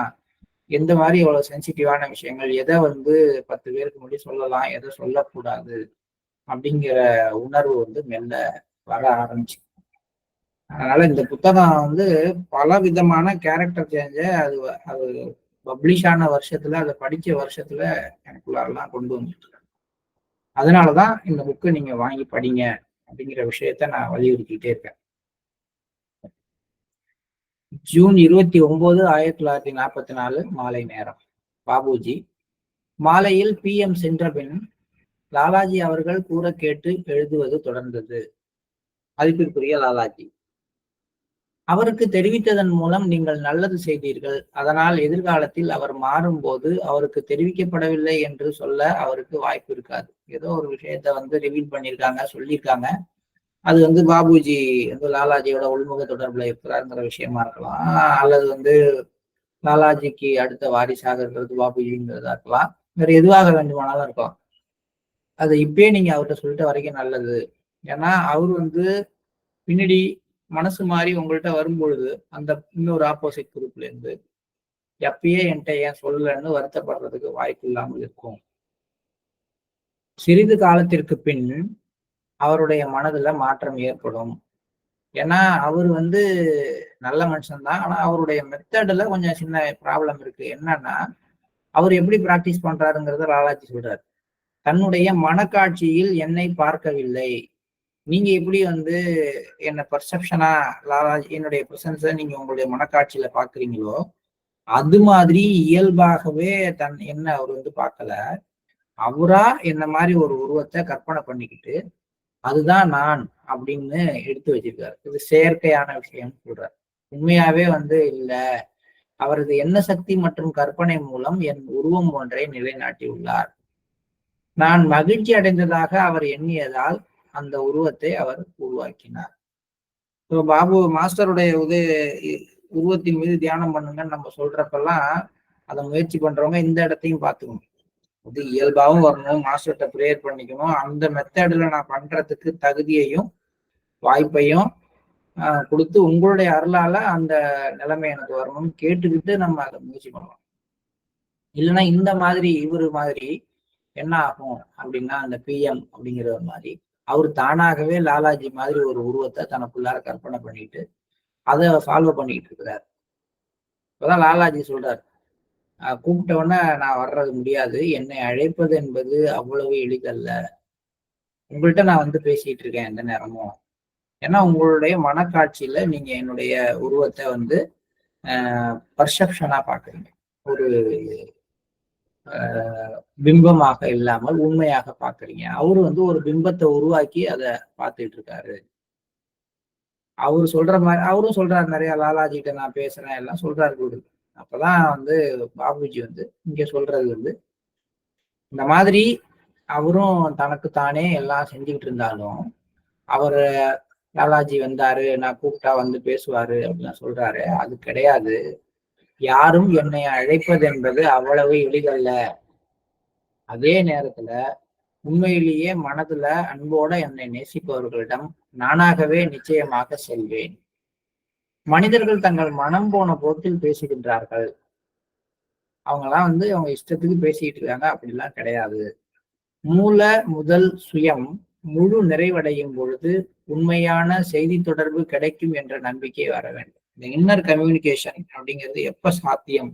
எந்த மாதிரி எவ்வளவு சென்சிட்டிவான விஷயங்கள், எதை 10 பேருக்கு முன்னாடி சொல்லலாம் எதை சொல்லக்கூடாது அப்படிங்கிற உணர்வு மெல்ல வர ஆரம்பிச்சு. அதனால இந்த புத்தகம் பல விதமான கேரக்டர் சேஞ்ச அது அது பப்ளிஷ் ஆன வருஷத்துல அதை படிச்ச வருஷத்துல எனக்குள்ளெல்லாம் கொண்டு வந்துட்டு. அதனாலதான் இந்த புக்கை நீங்க வாங்கி படிங்க அப்படிங்கிற விஷயத்த நான் வலியுறுத்திட்டே இருக்கேன். ஜூன் 29, 1944 மாலை நேரம். பாபுஜி மாலையில் PM சென்ற பின் லாலாஜி அவர்கள் கூற கேட்டு எழுதுவது தொடர்ந்தது. மதிப்பிற்குரிய லாலாஜி, அவருக்கு தெரிவித்ததன் மூலம் நீங்கள் நல்லது செய்தீர்கள். அதனால் எதிர்காலத்தில் அவர் மாறும்போது அவருக்கு தெரிவிக்கப்படவில்லை என்று சொல்ல அவருக்கு வாய்ப்பு இருக்காது. ஏதோ ஒரு விஷயத்த ரிவீல் பண்ணியிருக்காங்க, சொல்லியிருக்காங்க. அது பாபுஜி லாலாஜியோட உள்முக தொடர்புல இருக்கிறாருங்கிற விஷயமா இருக்கலாம், அல்லது லாலாஜிக்கு அடுத்த வாரிசாக இருக்கிறது பாபுஜிங்கிறதா இருக்கலாம், வேற எதுவாக வேண்டுமானாலும் இருக்கலாம். அதை இப்பயே நீங்க அவர்கிட்ட சொல்லிட்ட வரைக்கும் நல்லது. ஏன்னா அவரு பின்னாடி மனசு மாறி உங்கள்கிட்ட வரும்பொழுது அந்த இன்னொரு ஆப்போசிட் குரூப்ல இருந்து எப்பயே என்கிட்ட ஏன் சொல்லலன்னு வருத்தப்படுறதுக்கு வாய்ப்பு இல்லாமல் இருக்கும். சிறிது காலத்திற்கு பின் அவருடைய மனதுல மாற்றம் ஏற்படும். ஏன்னா அவர் நல்ல மனுஷன்தான், ஆனா அவருடைய மெத்தட்ல கொஞ்சம் சின்ன ப்ராப்ளம் இருக்கு. என்னன்னா அவர் எப்படி பிராக்டிஸ் பண்றாருங்கிறத லாலாஜி சொல்றாரு. தன்னுடைய மனக்காட்சியில் என்னை பார்க்கவில்லை. நீங்க எப்படி என்ன பர்செப்ஷனா லாலாஜி என்னுடைய பிரசன்ஸை நீங்க உங்களுடைய மனக்காட்சியில பாக்குறீங்களோ அது மாதிரி இயல்பாகவே என்ன அவர் பார்க்கல. அவரா என்ன மாதிரி ஒரு உருவத்தை கற்பனை பண்ணிக்கிட்டு அதுதான் நான் அப்படின்னு எடுத்து வச்சிருக்காரு. இது செயற்கையான விஷயம் சொல்றாரு. உண்மையாவே இல்ல, அவரது எண்ண சக்தி மற்றும் கற்பனை மூலம் என் உருவம் ஒன்றை நிலைநாட்டி உள்ளார். நான் மகிழ்ச்சி அடைந்ததாக அவர் எண்ணியதால் அந்த உருவத்தை அவர் உருவாக்கினார். பாபு மாஸ்டருடைய உருவத்தின் மீது தியானம் பண்ணுங்கன்னு நம்ம சொல்றப்பெல்லாம் அதை முயற்சி பண்றவங்க இந்த இடத்தையும் பார்த்துக்கணும். இயல்பாவும் வரணும், மாஸ்டர்கிட்ட ப்ரேயர் பண்ணிக்கணும். அந்த மெத்தட்ல நான் பண்றதுக்கு தகுதியையும் வாய்ப்பையும் கொடுத்து உங்களுடைய அருளால அந்த நிலைமை எனக்கு வரணும்னு கேட்டுக்கிட்டு நம்ம அதை முயற்சி பண்ணலாம். இல்லைன்னா இந்த மாதிரி இவரு மாதிரி என்ன ஆகும் அப்படின்னா, அந்த PM அப்படிங்கிற மாதிரி அவர் தானாகவே லாலாஜி மாதிரி ஒரு உருவத்தை தனக்குள்ளார கற்பனை பண்ணிட்டு அதை ஃபாலோ பண்ணிட்டு இருக்கிறார். இப்பதான் லாலாஜி சொல்றாரு, கூப்பிட்டவொடனே நான் வர்றது முடியாது, என்னை அழைப்பது என்பது அவ்வளவு எளிதல்ல, உங்கள்கிட்ட நான் பேசிட்டு இருக்கேன் எந்த நேரமும். ஏன்னா உங்களுடைய மனக்காட்சியில நீங்க என்னுடைய உருவத்தை பர்செப்ஷனா பாக்குறீங்க, ஒரு பிம்பமாக இல்லாமல் உண்மையாக பாக்குறீங்க. அவரு ஒரு பிம்பத்தை உருவாக்கி அதை பார்த்துட்டு இருக்காரு. அவரு சொல்ற மாதிரி அவரும் சொல்றாரு, நிறைய லாலாஜி கிட்ட நான் பேசுறேன் எல்லாம் சொல்றாரு. அப்பதான் பாபுஜி இங்க சொல்றது இந்த மாதிரி அவரும் தனக்கு தானே எல்லாம் செஞ்சுக்கிட்டு இருந்தாலும் அவரு லாலாஜி வந்தாரு, நான் கூப்பிட்டா பேசுவாரு அப்படிலாம் சொல்றாரு. அது கிடையாது. யாரும் என்னை அழைப்பது என்பது அவ்வளவு எளிதல்ல. அதே நேரத்துல உண்மையிலேயே மனதுல அன்போட என்னை நேசிப்பவர்களிடம் நானாகவே நிச்சயமாக செல்வேன். மனிதர்கள் தங்கள் மனம் போன போக்கில் பேசுகின்றார்கள். அவங்கெல்லாம் அவங்க இஷ்டத்துக்கு பேசிட்டு இருக்காங்க, அப்படிலாம் கிடையாது. மூல முதல் சுயம் முழு நிறைவடையும் பொழுது உண்மையான செய்தி தொடர்பு கிடைக்கும் என்ற நம்பிக்கை வர வேண்டும். இந்த இன்னர் கம்யூனிகேஷன் அப்படிங்கிறது எப்ப சாத்தியம்?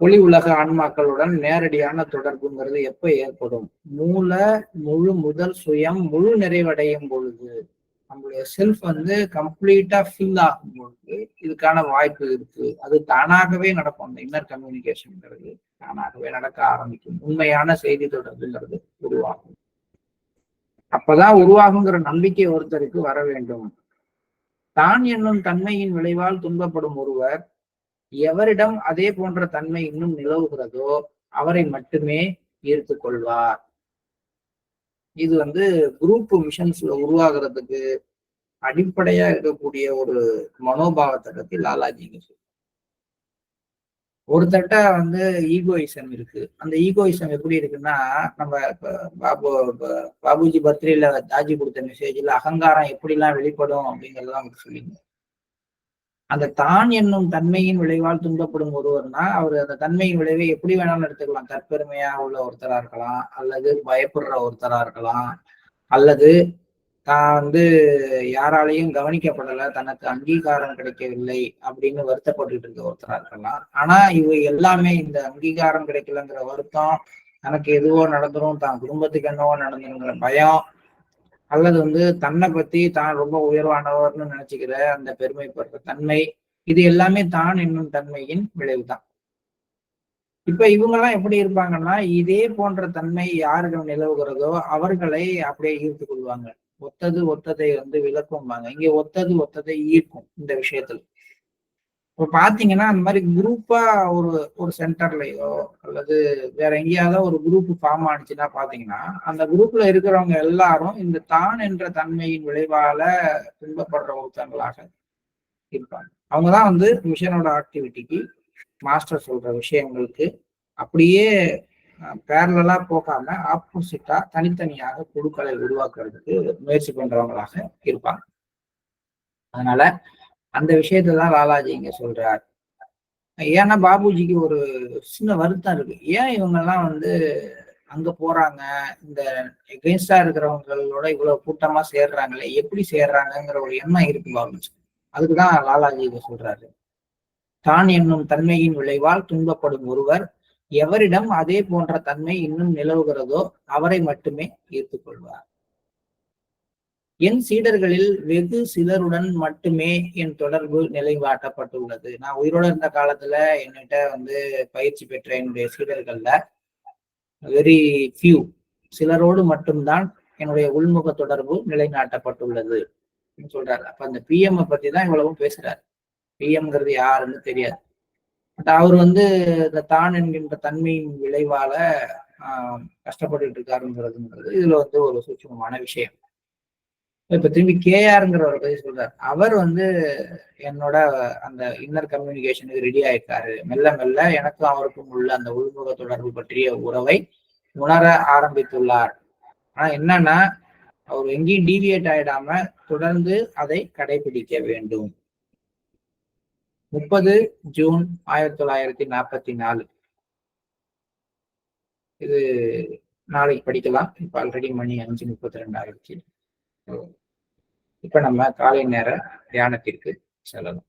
ஒளி உலக ஆன்மாக்களுடன் நேரடியான தொடர்புங்கிறது எப்ப ஏற்படும்? முழு முதல் சுயம் முழு நிறைவடையும் பொழுது, நம்மளுடைய செல்ஃப் வந்து கம்ப்ளீட்டா ஃபில் ஆகும் பொழுது இதுக்கான வாய்ப்பு இருக்கு. அது தானாகவே நடக்கும். அந்த இன்னர் கம்யூனிகேஷன்ங்கிறது தானாகவே நடக்க ஆரம்பிக்கும். உண்மையான செய்தி தொடர்புங்கிறது உருவாகும். அப்பதான் உருவாகுங்கிற நம்பிக்கை ஒருத்தருக்கு வர வேண்டும். தான் என்னும் தன்மையின் விளைவால் துன்பப்படும் ஒருவர் எவரிடம் அதே போன்ற தன்மை இன்னும் நிலவுகிறதோ அவரை மட்டுமே ஈர்த்து கொள்வார். இது வந்து குரூப் மிஷன்ஸ்ல உருவாகிறதுக்கு அடிப்படையா இருக்கக்கூடிய ஒரு மனோபாவத்தை பத்தி லாலாஜிங்க சொல்லு. ஒருத்தட்ட வந்து ஈகோயிசம் இருக்கு. அந்த ஈகோயிசம் எப்படி இருக்குன்னா, நம்ம பாபுஜி பர்த்டேல தாஜி கொடுத்த மெசேஜ்ல அகங்காரம் எப்படிலாம் வெளிப்படும் அப்படிங்கறதெல்லாம் அவருக்கு சொல்லிங்க. அந்த தான் என்னும் தன்மையின் விளைவால் துன்பப்படும் ஒருவர்னா அவர் அந்த தன்மையின் விளைவை எப்படி வேணாலும் எடுத்துக்கலாம். தற்பெருமையா உள்ள ஒருத்தரா இருக்கலாம், அல்லது பயப்படுற ஒருத்தரா இருக்கலாம், அல்லது தான் வந்து யாராலையும் கவனிக்கப்படலை, தனக்கு அங்கீகாரம் கிடைக்கவில்லை அப்படின்னு வருத்தப்பட்டு இருக்க ஒருத்தரா இருக்கலாம். ஆனா இவ எல்லாமே இந்த அங்கீகாரம் கிடைக்கலங்கிற வருத்தம், தனக்கு எதுவோ நடந்துரும், தான் குடும்பத்துக்கு என்னவோ நடந்துருங்கிற பயம், அல்லது வந்து தன்னை பத்தி தான் ரொம்ப உயர்வானவர்னு நினைச்சுக்கிற அந்த பெருமைப்படுற தன்மை, இது எல்லாமே தான் என்னும் தன்மையின் விளைவுதான். இப்ப இவங்க எல்லாம் எப்படி இருப்பாங்கன்னா, இதே போன்ற தன்மை யார்கள் நிலவுகிறதோ அவர்களை அப்படியே ஈர்த்து கொள்வாங்க. ஒத்தது ஒத்ததை வந்து விளக்கும்பாங்க. இங்க ஒத்தது ஒத்ததை ஈர்க்கும் இந்த விஷயத்துல. இப்ப பாத்தீங்கன்னா அந்த மாதிரி குரூப்பா ஒரு ஒரு சென்டர்லயோ அல்லது வேற எங்கேயாவது ஒரு குரூப் ஃபார்ம் ஆனிச்சுன்னா பாத்தீங்கன்னா அந்த குரூப்ல இருக்கிறவங்க எல்லாரும் இந்த தான் என்ற தன்மையின் விளைவால துன்பப்படுற ஒருத்தங்களாக இருப்பாங்க. அவங்கதான் வந்து மிஷனோட ஆக்டிவிட்டிக்கு மாஸ்டர் சொல்ற விஷயங்களுக்கு அப்படியே பேரலா போகாம ஆப்போசிட்டா தனித்தனியாக குழுக்களை உருவாக்குறதுக்கு முயற்சி பண்றவங்களாக இருப்பாங்க. அதனால அந்த விஷயத்தான் லாலாஜி இங்க சொல்றார். ஏன்னா பாபுஜிக்கு ஒரு சின்ன வருத்தம் இருக்கு. ஏன் இவங்க எல்லாம் வந்து அங்க போறாங்க, இந்த எகென்ஸ்டா இருக்கிறவங்களோட இவ்வளவு கூட்டமா சேர்றாங்களே, எப்படி சேர்றாங்கிற ஒரு எண்ணம் இருக்கு பாபுஜி. அதுக்குதான் லாலாஜி இதை சொல்றாரு. தான் என்னும் தன்மையின் விளைவால் துன்பப்படும் ஒருவர் எவரிடம் அதே போன்ற தன்மை இன்னும் நிலவுகிறதோ அவரை மட்டுமே ஈர்த்து கொள்வார். என் சீடர்களில் வெகு சிலருடன் மட்டுமே என் தொடர்பு நிலைவாட்டப்பட்டுள்ளது. நான் உயிரோட இருந்த காலத்துல என்கிட்ட வந்து பயிற்சி பெற்ற என்னுடைய சீடர்கள்ல வெரி ஃபியூ சிலரோடு மட்டும்தான் என்னுடைய உள்முக தொடர்பு நிலைநாட்டப்பட்டுள்ளது சொல்றாரு. அப்ப அந்த பிஎம் பத்தி தான் இவ்வளவும் பேசுறாரு. பிஎம்ங்கிறது யாருன்னு தெரியாது. பட் அவர் வந்து இந்த தான் என்கின்ற தன்மையின் விளைவால கஷ்டப்பட்டு இருக்காருங்கிறதுங்கிறது இதுல வந்து ஒரு சூட்சமமான விஷயம். இப்ப திரும்பி கேஆருங்கிறவரை பத்தி சொல்றாரு. அவர் வந்து என்னோட அந்த இன்னர் கம்யூனிகேஷனுக்கு ரெடி ஆயிருக்காரு. மெல்ல மெல்ல எனக்கும் அவருக்கும் உள்ள அந்த உள்முக தொடர்பு பற்றிய உறவை உணர ஆரம்பித்துள்ளார். ஆனா என்னன்னா அவர் எங்கேயும் டீவியேட் ஆயிடாம தொடர்ந்து அதை கடைபிடிக்க வேண்டும். 30 ஜூன் 1944. இது நாளைக்கு படிக்கலாம். இப்ப ஆல்ரெடி மணி 5:32 ஆயிடுச்சு. இப்ப நம்ம காலை நேர தியானத்திற்கு செல்லலாம்.